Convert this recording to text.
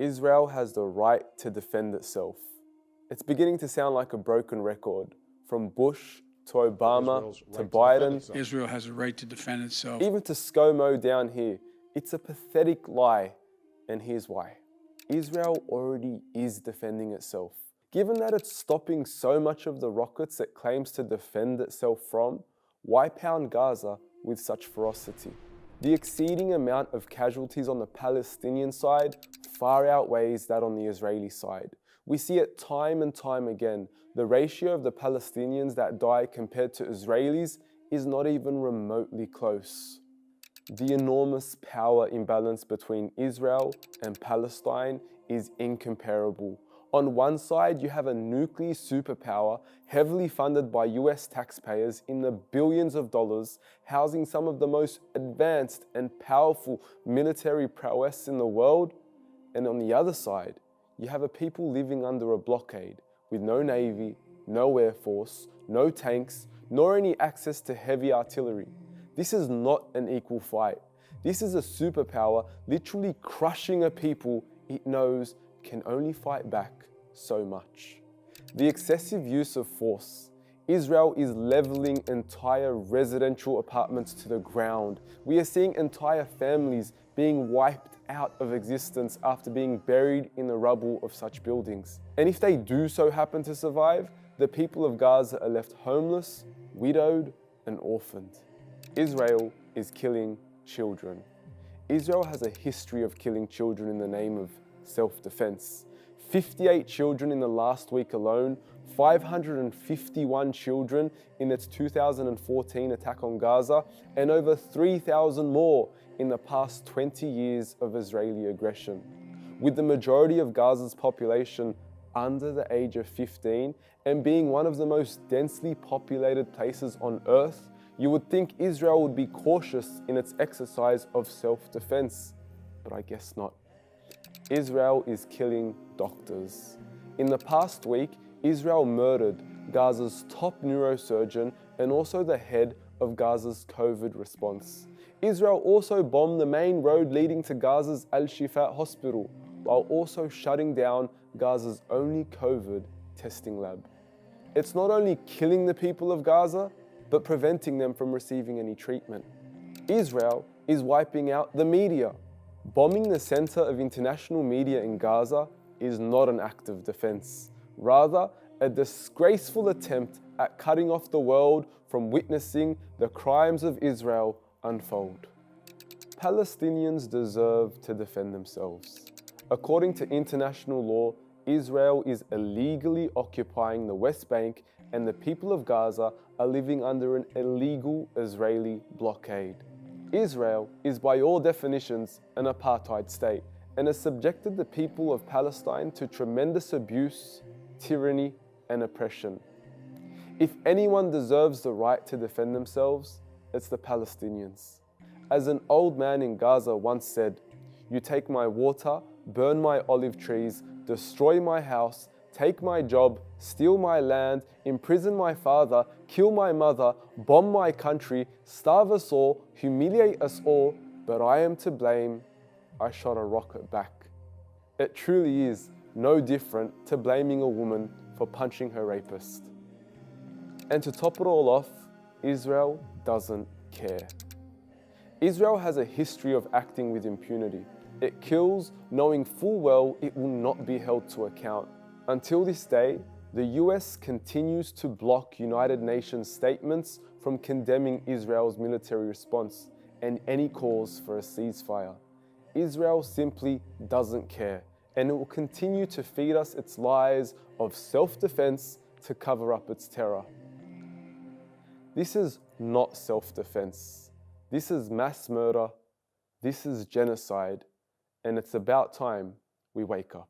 Israel has the right to defend itself. It's beginning to sound like a broken record, from Bush to Obama to Biden. Israel has a right to defend itself. Even to ScoMo down here. It's a pathetic lie, and here's why. Israel already is defending itself. Given that it's stopping so much of the rockets it claims to defend itself from, why pound Gaza with such ferocity? The exceeding amount of casualties on the Palestinian side far outweighs that on the Israeli side. We see it time and time again. The ratio of the Palestinians that die compared to Israelis is not even remotely close. The enormous power imbalance between Israel and Palestine is incomparable. On one side, you have a nuclear superpower heavily funded by US taxpayers in the billions of dollars, housing some of the most advanced and powerful military prowess in the world. And on the other side, you have a people living under a blockade with no navy, no air force, no tanks, nor any access to heavy artillery. This is not an equal fight. This is a superpower literally crushing a people it knows can only fight back so much. The excessive use of force. Israel is leveling entire residential apartments to the ground. We are seeing entire families being wiped out of existence after being buried in the rubble of such buildings. And if they do so happen to survive, the people of Gaza are left homeless, widowed, and orphaned. Israel is killing children. Israel has a history of killing children in the name of self-defense. 58 children in the last week alone, 551 children in its 2014 attack on Gaza, and over 3,000 more in the past 20 years of Israeli aggression. With the majority of Gaza's population under the age of 15 and being one of the most densely populated places on earth, you would think Israel would be cautious in its exercise of self-defense, but I guess not. Israel is killing doctors. In the past week, Israel murdered Gaza's top neurosurgeon and also the head of Gaza's COVID response. Israel also bombed the main road leading to Gaza's Al-Shifa hospital, while also shutting down Gaza's only COVID testing lab. It's not only killing the people of Gaza, but preventing them from receiving any treatment. Israel is wiping out the media. Bombing the center of international media in Gaza is not an act of defense, rather a disgraceful attempt at cutting off the world from witnessing the crimes of Israel unfold. Palestinians deserve to defend themselves. According to international law, Israel is illegally occupying the West Bank and the people of Gaza are living under an illegal Israeli blockade. Israel is by all definitions an apartheid state and has subjected the people of Palestine to tremendous abuse, tyranny, and oppression. If anyone deserves the right to defend themselves, it's the Palestinians. As an old man in Gaza once said, "You take my water, burn my olive trees, destroy my house, take my job, steal my land, imprison my father, kill my mother, bomb my country, starve us all, humiliate us all, but I am to blame. I shot a rocket back." It truly is no different to blaming a woman for punching her rapist. And to top it all off, Israel doesn't care. Israel has a history of acting with impunity. It kills knowing full well it will not be held to account. Until this day, the US continues to block United Nations statements from condemning Israel's military response and any calls for a ceasefire. Israel simply doesn't care, and it will continue to feed us its lies of self-defense to cover up its terror. This is not self-defense. This is mass murder. This is genocide, and it's about time we wake up.